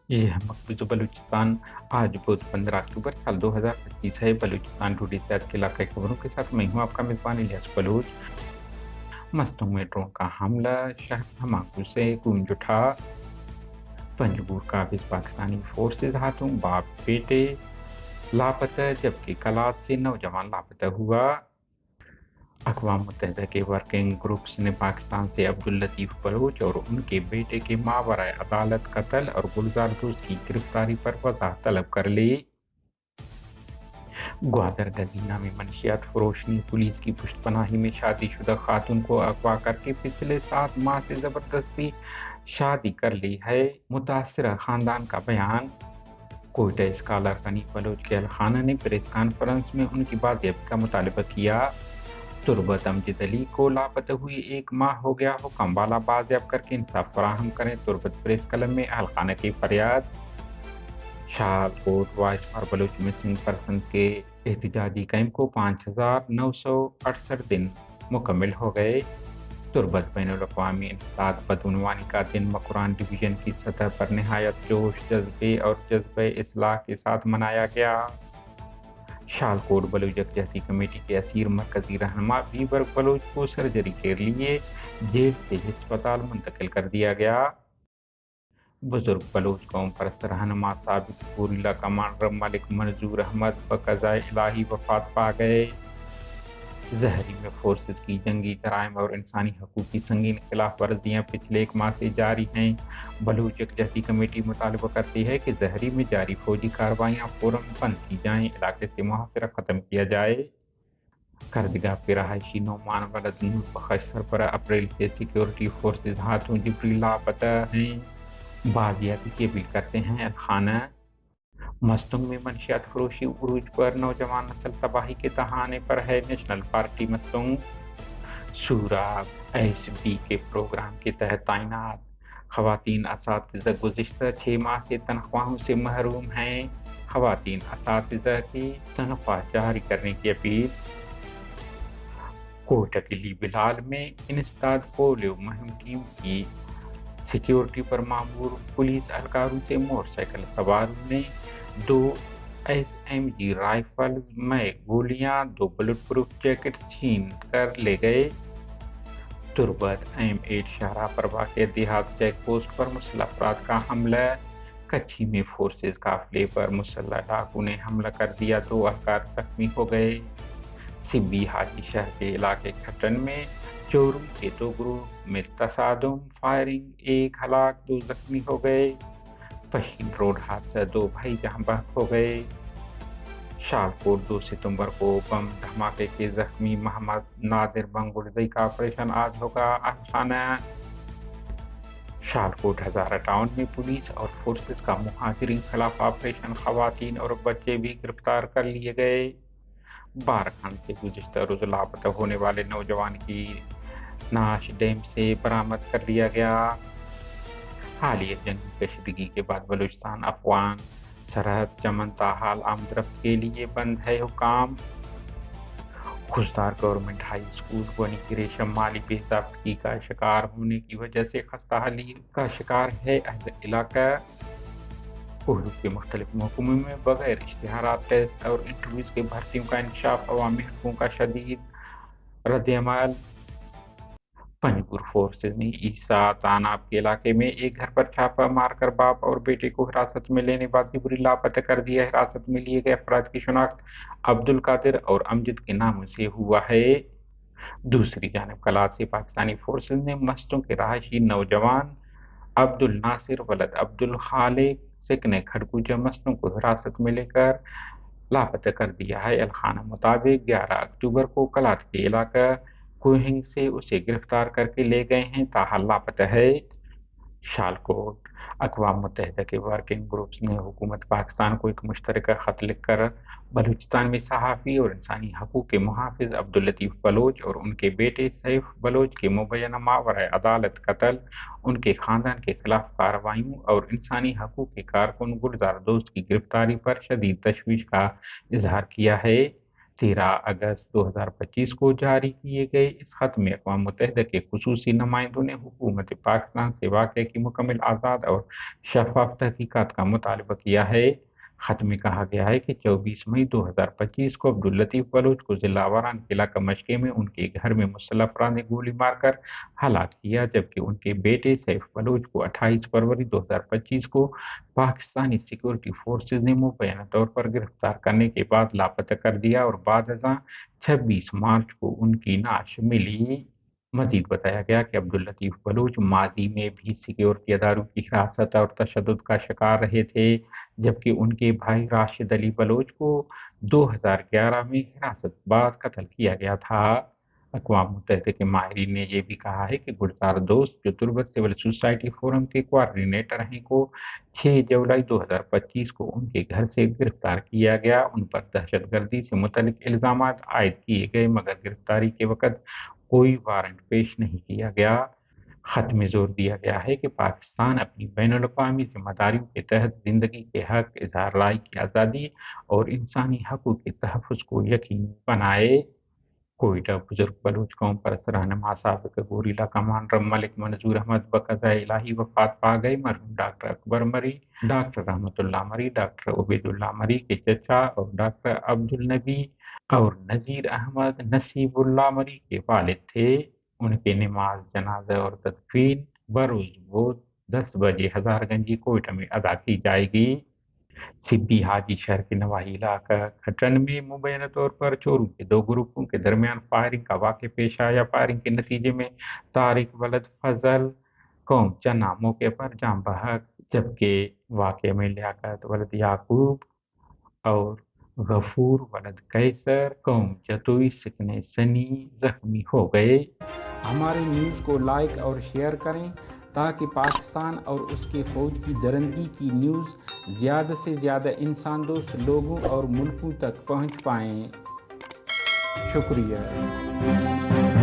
ये है मकबूज़ बलूचिस्तान। आज बुध 15 अक्टूबर साल 2025 है। बलूचिस्तान टुडे से आज के इलाके की खबरों के साथ मैं हूँ आपका मेज़बान इलियास बलूच। मस्तों में ड्रोन का हमला, शहर धमाकों से गूंज उठा। पंजगूर काबिज पाकिस्तानी फोर्सेज हाथों, बाप बेटे लापता, जबकि कलात से नौजवान लापता हुआ। अक़वाम मुत्तहिदा के वर्किंग ग्रुप्स ने पाकिस्तान से अब्दुल लतीफ़ बलोच और उनके बेटे के मावराए अदालत कत्ल और गुलजार दोस्त की गिरफ्तारी पर वज़ाहत तलब कर ली। ग्वादर गजीना में मनशियात फरोश ने पुलिस की पुष्टपनाही में शादीशुदा खातून को अगवा करके पिछले 7 माह से जबरदस्ती शादी कर ली है। मुतासिरा खानदान का बयान। कोयटा स्कॉलर गनी बलोच के अलखाना ने प्रेस कॉन्फ्रेंस में उनकी बाजियाबी का मुतालबा किया। तुरबत अमजद अली को लापता हुए 1 माह हो गया हो, कम्बाला बाजियाब करके इंसाफ फराहम करें। तुरबत प्रेस कलम में अहलखाना की फरियाद। Shahkot voice for Baloch missing person के एहतजाजी कैंप को 5,968 दिन मुकम्मल हो गए। तुरबत बैनुल-अक़वामी इंसदाद बदउनवानी का दिन मकुरान डिवीजन की सतह पर नहायत जोश, जज्बे और जज्बे इस्लाह के साथ मनाया गया। शाहकोट बलूच यकजहती कमेटी के असीर मरकजी रहनुमा बीबर बलूच को सर्जरी के लिए जेल से अस्पताल मुंतकिल कर दिया गया। बुजुर्ग बलूच कौम परस्त रहनुमा साबिक गुरिल्ला कमांडर मलिक मंजूर अहमद बक़ज़ाए इलाही वफात पा गए। ज़हरी में फोर्सेज की जंगी जराइम और इंसानी हकूक़ की संगीन खिलाफ वर्जियाँ पिछले 1 माह से जारी हैं। बलूच यकजहती कमेटी मुतालबा करती है कि ज़हरी में जारी फौजी कार्रवाइयाँ फ़ौरन बंद की जाएँ, इलाके से मुहाफिरा ख़त्म किया जाए। करजगा के रहायशी नोमान वलद नूर बख्श सरबरा अप्रैल से सिक्योरिटी फोर्सेज हाथों जिब्री लापता हैं। बाजियाबी की अपील करते हैं अलखाना। मस्तंग में मनशियात फरोशी उरूज पर नौजवान नस्ल तबाही के दहाने पर है। नेशनल पार्टी मस्तंग शूरा एसबी के प्रोग्राम के तहत तैनात खवातीन असातिज़ा गुज़िश्ता 6 माह से तनख्वाहों से महरूम हैं। खवातीन असातिज़ा की तनख्वाह जारी करने की अपील। कोयटा के बिलाल में इंसदाद पोलियो मुहिम टीम की सिक्योरिटी पर मामूर पुलिस एहलकारों से मोटरसाइकिल सवारों ने 2 एसएमजी राइफल में गोलियां, 2 बुलेट प्रूफ जैकेट छीन कर ले गए। तुरबत M8 शाहरा पर वाक़ देहात चेक पोस्ट पर मुसल्लह अफराद का हमला। कच्छी में फोर्सेज काफिले पर मुसल्लह डाकू ने हमला कर दिया, 2 अहलकार जख्मी हो गए। सिब्बी हाजी शहर के इलाके खट्टन में चोरों के 2 ग्रुप में तसादुम फायरिंग, 1 हलाक 2 जख्मी हो गए। पश्चिम रोड हादसा, 2 भाई जहां बहक हो गए। शाहकोट 2 सितंबर को बम धमाके के जख्मी मोहम्मद नादिर बंगुर्दी का ऑपरेशन आज होगा अफसाना। शाहकोट हज़ारा टाउन में पुलिस और फोर्सेस का मुहाजिरीन खिलाफ ऑपरेशन, खवातीन और बच्चे भी गिरफ्तार कर लिए गए। बारखान से गुज़िश्ता रोज लापता होने वाले नौजवान की नाश डैम से बरामद कर लिया गया। हालिया जंगी कशीदगी के बाद बलूचिस्तान अफगान सरहद चमन ताहाल आमदरफ्त के लिए बंद है हुकाम। खुशदार गवर्नमेंट हाई स्कूल बनी की रेशम माली बेज़ाब्तगी का शिकार होने की वजह से खस्ताहाली का शिकार है अहल इलाका। कोहलू के मुख्तलिफ महकमों में बगैर इश्तिहारात, टेस्ट और इंटरव्यूज के भर्तियों का इंकशाफ, अवामी हकूक़ों का शदीद रद्द-ए-अमल। पंजगुर फोर्सेज ने ईसा तानाब के इलाके में एक घर पर छापा मारकर बाप और बेटे को हिरासत में लेने बाद बुरी लापता कर दिया। हिरासत में लिए गए अफराद की शनाख्त अब्दुल कादिर और अमजद के नामों से हुआ है। दूसरी जानब कलात से पाकिस्तानी फोर्सेज ने मस्तों के रहायशी नौजवान अब्दुल नासिर वलद अब्दुल खालिक सिकने खड़कूजा मस्तों को हिरासत में लेकर लापता कर दिया है। अलखाना मुताबिक 11 अक्टूबर को कलात के इलाका कोहिंग से उसे गिरफ्तार करके ले गए हैं, ताहल लापता है। शालकोट अक़वाम मुत्तहिदा के वर्किंग ग्रुप्स ने हुकूमत पाकिस्तान को एक मुश्तरका ख़त लिखकर बलूचिस्तान में सहाफ़ी और इंसानी हकूक़ के मुहाफ़िज़ अब्दुल लतीफ़ बलोच और उनके बेटे सैफ बलोच के मुबैना मावराए अदालत कत्ल, उनके ख़ानदान के खिलाफ कार्रवाइयों और इंसानी हकूक़ के कारकुन गुलजार दोस्त की गिरफ्तारी पर शदीद तशवीश का इजहार किया है। 13 अगस्त 2025 को जारी किए गए इस खत में अक़वाम मुत्तहिदा के ख़ुसूसी नुमाइंदों ने हुकूमत पाकिस्तान से वाक़े की मुकम्मल आज़ाद और शफ़ाफ़ तहक़ीक़ात का मुतालबा किया है। खत में कहा गया है कि 24 मई 2025 को अब्दुल लतीफ़ बलोच को ज़िला वारान के इलाका मशके में उनके घर में मुसल्लह अफ़राद ने गोली मारकर हलाक किया, जबकि उनके बेटे सैफ बलोच को 28 फरवरी 2025 को पाकिस्तानी सिक्योरिटी फोर्सेज ने मुबैना तौर पर गिरफ्तार करने के बाद लापता कर दिया और बाद अज़ां 26 मार्च को उनकी नाश मिली। मजीद बताया गया कि अब्दुल लतीफ़ बलोच माजी में भी सिक्योरिटी इदारों की हिरासत और तशद्दुद का शिकार रहे थे, जबकि उनके भाई राशिद अली बलोच को 2011 में हिरासत बाद कत्ल किया गया था। अक़वाम मुत्तहिदा के माहिरीन ने यह भी कहा है कि गुलजार दोस्त, जो तुर्बत सिविल सोसाइटी फोरम के कोऑर्डिनेटर हैं, को 6 जुलाई 2025 को उनके घर से गिरफ्तार किया गया। उन पर दहशतगर्दी से मुतल्लिक इल्ज़ामात आयद किए गए, मगर गिरफ्तारी के वक़्त कोई वारंट पेश नहीं किया गया। खत में जोर दिया गया है कि पाकिस्तान अपनी बैनुल-अक़वामी ज़िम्मेदारियों के तहत ज़िंदगी के हक़, इज़हार राय की आज़ादी और इंसानी हक़ूक़ के तहफ़्फ़ुज़ को यकीनी बनाए। कोयटा बुजुर्ग बलूच कौम परस्त रहनुमा साबिक़ गोरिल्ला कमांडर मलिक मंजूर अहमद बक़ज़ाए इलाही वफ़ात पा गए। मरहूम डॉक्टर अकबर मरी, डॉक्टर रहमतुल्लाह मरी, डॉक्टर उबैदुल्लाह मरी के चचा और डॉक्टर अब्दुल नबी और नज़ीर अहमद नसीबुल्लाह मरी के वालिद थे। उनके नमाज जनाजा और तदफीन बरोज़ बुध 10 बजे हज़ारगंजी कोयटा में अदा की जाएगी। सिब्बी हाजी शहर के नवाही इलाका खटन में मुबैना तौर पर चोरों के 2 ग्रुपों के दरमियान फायरिंग का वाक़या पेश आया। फायरिंग के नतीजे में तारिक वलद फजल कौम चन्ना मौके पर जान बहक, जबकि वाक़ये में लियाकत वलद याकूब और गफूर वलद कैसर कौम जतोई सिकने सनी जख्मी हो गए। हमारे न्यूज़ को लाइक और शेयर करें ताकि पाकिस्तान और उसके फ़ौज की दरंदगी की न्यूज़ ज़्यादा से ज़्यादा इंसान दोस्त लोगों और मुल्कों तक पहुंच पाएँ। शुक्रिया।